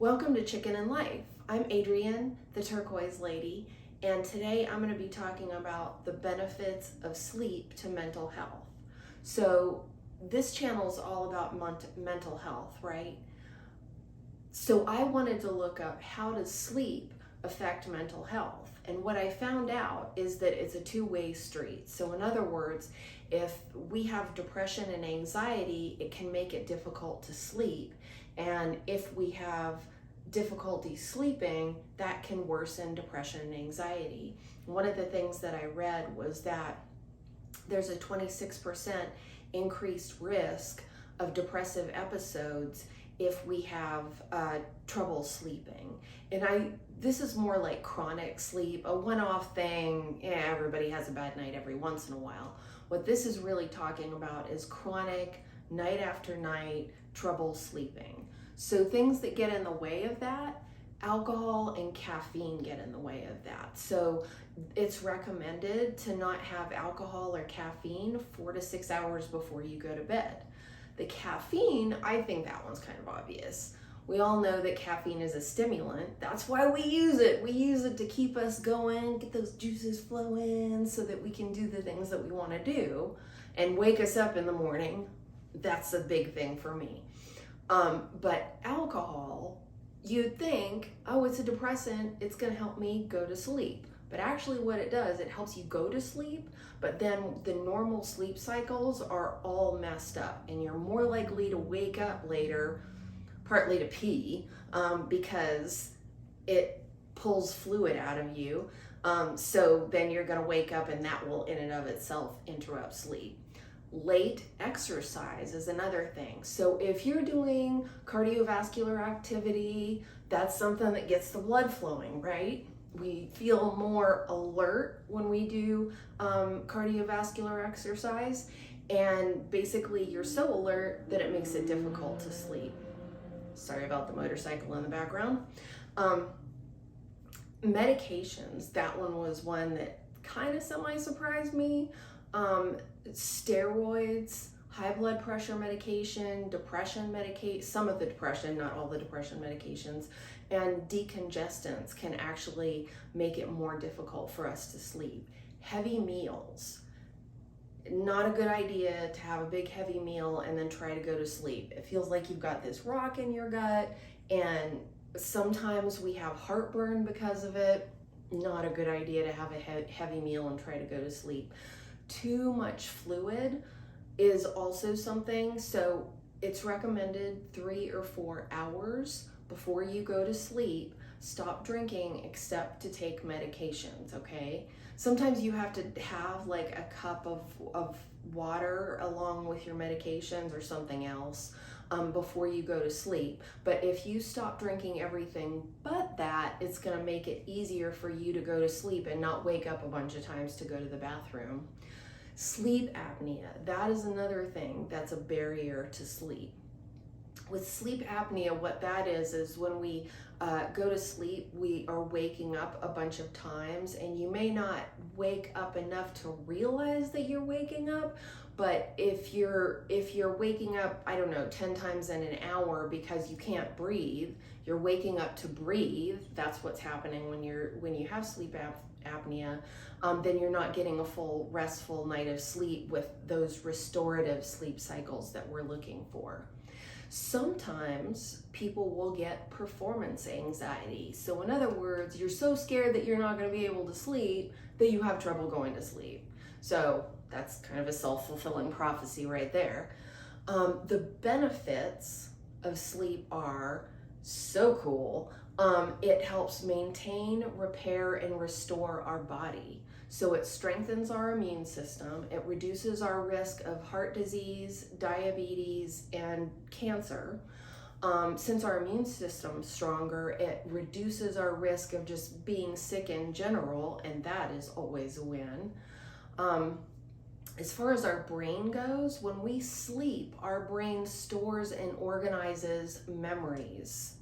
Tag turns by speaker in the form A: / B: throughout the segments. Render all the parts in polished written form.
A: Welcome to Chicken and Life. I'm Adrienne, the turquoise lady, and today I'm going to be talking about the benefits of sleep to mental health. So this channel is all about mental health, right? So I wanted to look up how does sleep affect mental health, and what I found out is that it's a two-way street. So in other words, if we have depression and anxiety, it can make it difficult to sleep, and if we have difficulty sleeping, that can worsen depression and anxiety. One of the things that I read was that there's a 26% increased risk of depressive episodes if we have trouble sleeping. And this is more like chronic sleep, a one-off thing. Yeah, everybody has a bad night every once in a while. What this is really talking about is chronic, night after night, trouble sleeping. So things that get in the way of that, alcohol and caffeine get in the way of that. So it's recommended to not have alcohol or caffeine 4 to 6 hours before you go to bed. The caffeine, I think that one's kind of obvious. We all know that caffeine is a stimulant. That's why we use it. We use it to keep us going, get those juices flowing so that we can do the things that we want to do and wake us up in the morning. That's a big thing for me. But alcohol, you'd think, oh, it's a depressant, it's going to help me go to sleep. But actually what it does, it helps you go to sleep, but then the normal sleep cycles are all messed up and you're more likely to wake up later, partly to pee, because it pulls fluid out of you. So then you're going to wake up and that will in and of itself interrupt sleep. Late exercise is another thing. So if you're doing cardiovascular activity, that's something that gets the blood flowing, right? We feel more alert when we do cardiovascular exercise, and basically you're so alert that it makes it difficult to sleep. Sorry about the motorcycle in the background. Medications, that one was one that kind of semi-surprised me. Steroids, high blood pressure medication, depression medication, some of the depression, not all the depression medications, and decongestants can actually make it more difficult for us to sleep. Heavy meals, not a good idea to have a big heavy meal and then try to go to sleep. It feels like you've got this rock in your gut, and sometimes we have heartburn because of it. Not a good idea to have a heavy meal and try to go to sleep. Too much fluid is also something. So it's recommended 3 or 4 hours before you go to sleep, stop drinking except to take medications, okay? Sometimes you have to have like a cup of water along with your medications or something else before you go to sleep. But if you stop drinking everything but that, it's gonna make it easier for you to go to sleep and not wake up a bunch of times to go to the bathroom. Sleep apnea, that is another thing that's a barrier to sleep. With sleep apnea, what that is when we go to sleep, we are waking up a bunch of times, and you may not wake up enough to realize that you're waking up, but if you're waking up, I don't know, 10 times in an hour because you can't breathe, you're waking up to breathe. That's what's happening when you have sleep apnea. Then you're not getting a full restful night of sleep with those restorative sleep cycles that we're looking for. Sometimes people will get performance anxiety. So in other words, you're so scared that you're not going to be able to sleep that you have trouble going to sleep. So that's kind of a self-fulfilling prophecy right there. The benefits of sleep are so cool. It helps maintain, repair, and restore our body. So it strengthens our immune system. It reduces our risk of heart disease, diabetes, and cancer. Since our immune system's stronger, it reduces our risk of just being sick in general, and that is always a win. As far as our brain goes, when we sleep, our brain stores and organizes memories.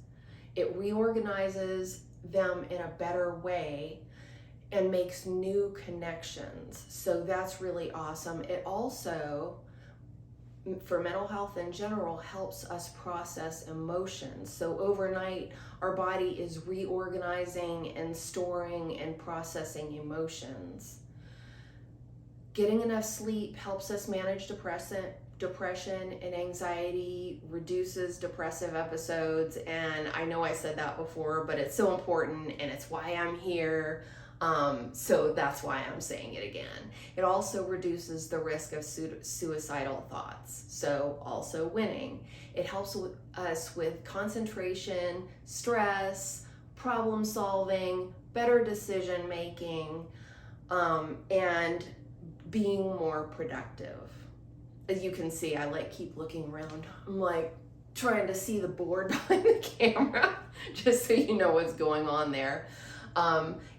A: It reorganizes them in a better way and makes new connections. So that's really awesome. It also for mental health in general, helps us process emotions. So overnight, our body is reorganizing and storing and processing emotions. Getting enough sleep helps us manage depression and anxiety, reduces depressive episodes. And I know I said that before, but it's so important, and it's why I'm here. So that's why I'm saying it again. It also reduces the risk of suicidal thoughts. So also winning. It helps us with concentration, stress, problem solving, better decision making, and being more productive. As you can see, I keep looking around. I'm trying to see the board behind the camera, just so you know what's going on there.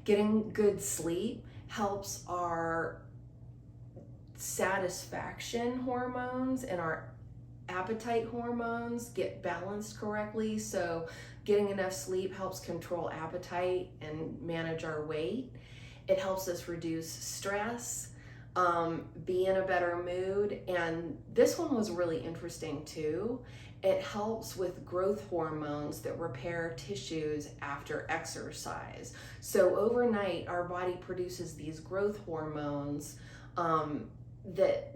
A: Getting good sleep helps our satisfaction hormones and our appetite hormones get balanced correctly. So getting enough sleep helps control appetite and manage our weight. It helps us reduce stress, be in a better mood. And this one was really interesting too. It helps with growth hormones that repair tissues after exercise. So overnight, our body produces these growth hormones that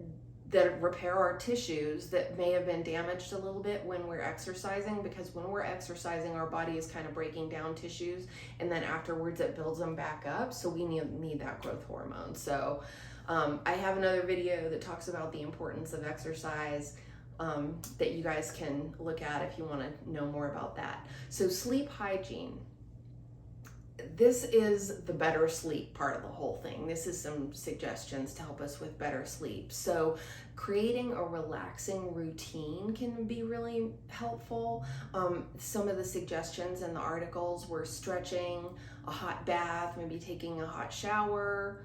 A: repair our tissues that may have been damaged a little bit when we're exercising, because when we're exercising, our body is kind of breaking down tissues, and then afterwards it builds them back up. So we need that growth hormone. So I have another video that talks about the importance of exercise that you guys can look at if you want to know more about that. So sleep hygiene. This is the better sleep part of the whole thing. This is some suggestions to help us with better sleep. So creating a relaxing routine can be really helpful. Some of the suggestions in the articles were stretching, a hot bath, maybe taking a hot shower,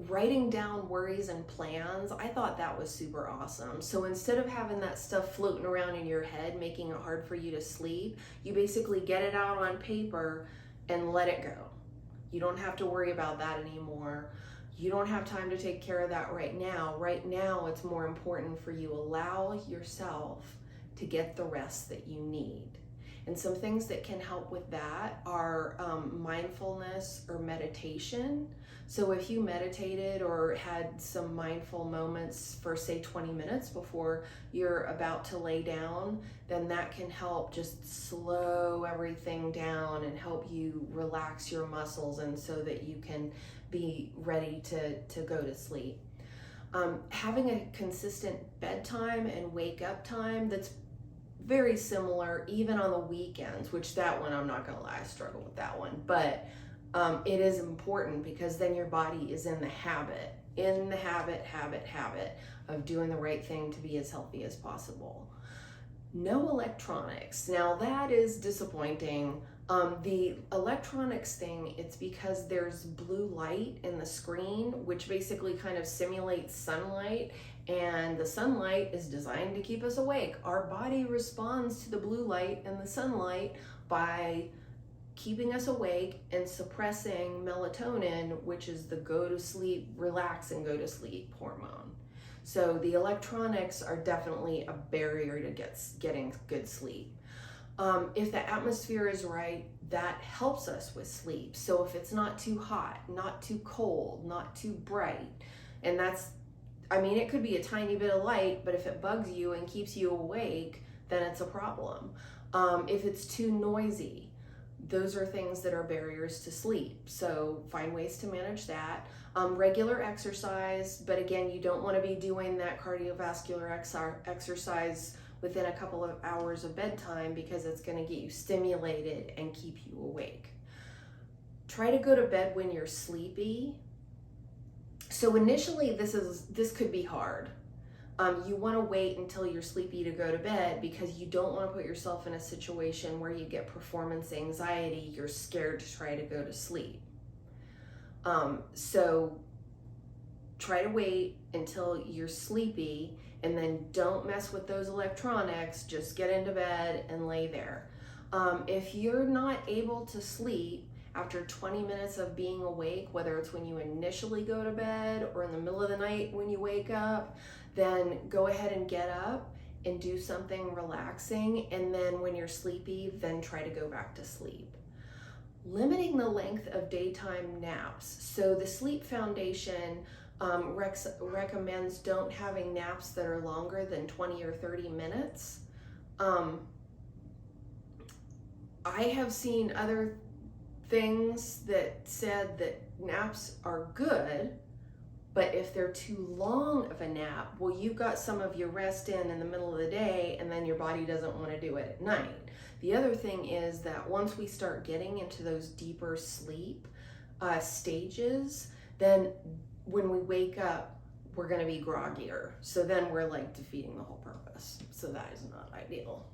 A: writing down worries and plans. I thought that was super awesome. So instead of having that stuff floating around in your head, making it hard for you to sleep, you basically get it out on paper and let it go. You don't have to worry about that anymore. You don't have time to take care of that right now. Right now, it's more important for you allow yourself to get the rest that you need. And some things that can help with that are mindfulness or meditation. So if you meditated or had some mindful moments for say 20 minutes before you're about to lay down, then that can help just slow everything down and help you relax your muscles, and so that you can be ready to go to sleep. Having a consistent bedtime and wake up time that's very similar even on the weekends, which that one, I'm not gonna lie, I struggle with that one, but it is important, because then your body is in the habit of doing the right thing to be as healthy as possible. No electronics. Now that is disappointing. The electronics thing, it's because there's blue light in the screen, which basically kind of simulates sunlight, and the sunlight is designed to keep us awake. Our body responds to the blue light and the sunlight by keeping us awake and suppressing melatonin, which is the go to sleep, relax and go to sleep hormone. So the electronics are definitely a barrier to getting good sleep. If the atmosphere is right, that helps us with sleep. So if it's not too hot, not too cold, not too bright, and it could be a tiny bit of light, but if it bugs you and keeps you awake, then it's a problem. If it's too noisy, those are things that are barriers to sleep. So find ways to manage that. Regular exercise, but again, you don't want to be doing that cardiovascular exercise within a couple of hours of bedtime, because it's going to get you stimulated and keep you awake. Try to go to bed when you're sleepy. So initially, this could be hard. You want to wait until you're sleepy to go to bed, because you don't want to put yourself in a situation where you get performance anxiety. You're scared to try to go to sleep. So try to wait until you're sleepy, and then don't mess with those electronics. Just get into bed and lay there. If you're not able to sleep after 20 minutes of being awake, whether it's when you initially go to bed or in the middle of the night when you wake up, then go ahead and get up and do something relaxing. And then when you're sleepy, then try to go back to sleep. Limiting the length of daytime naps. So the Sleep Foundation recommends don't having naps that are longer than 20 or 30 minutes. I have seen other things that said that naps are good, but if they're too long of a nap, well, you've got some of your rest in the middle of the day, and then your body doesn't want to do it at night. The other thing is that once we start getting into those deeper sleep stages, then when we wake up, we're going to be groggier. So then we're like defeating the whole purpose. So that is not ideal.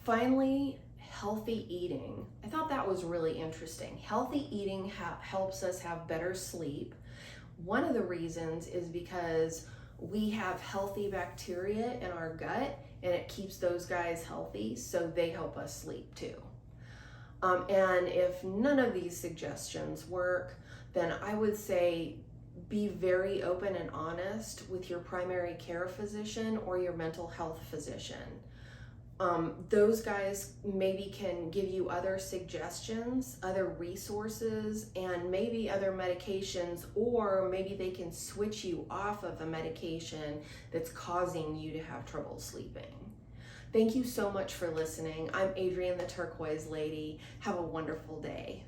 A: Finally, healthy eating. I thought that was really interesting. Healthy eating helps us have better sleep. One of the reasons is because we have healthy bacteria in our gut, and it keeps those guys healthy, so they help us sleep too. And if none of these suggestions work, then I would say be very open and honest with your primary care physician or your mental health physician. Those guys maybe can give you other suggestions, other resources, and maybe other medications, or maybe they can switch you off of a medication that's causing you to have trouble sleeping. Thank you so much for listening. I'm Adrienne the Turquoise Lady. Have a wonderful day.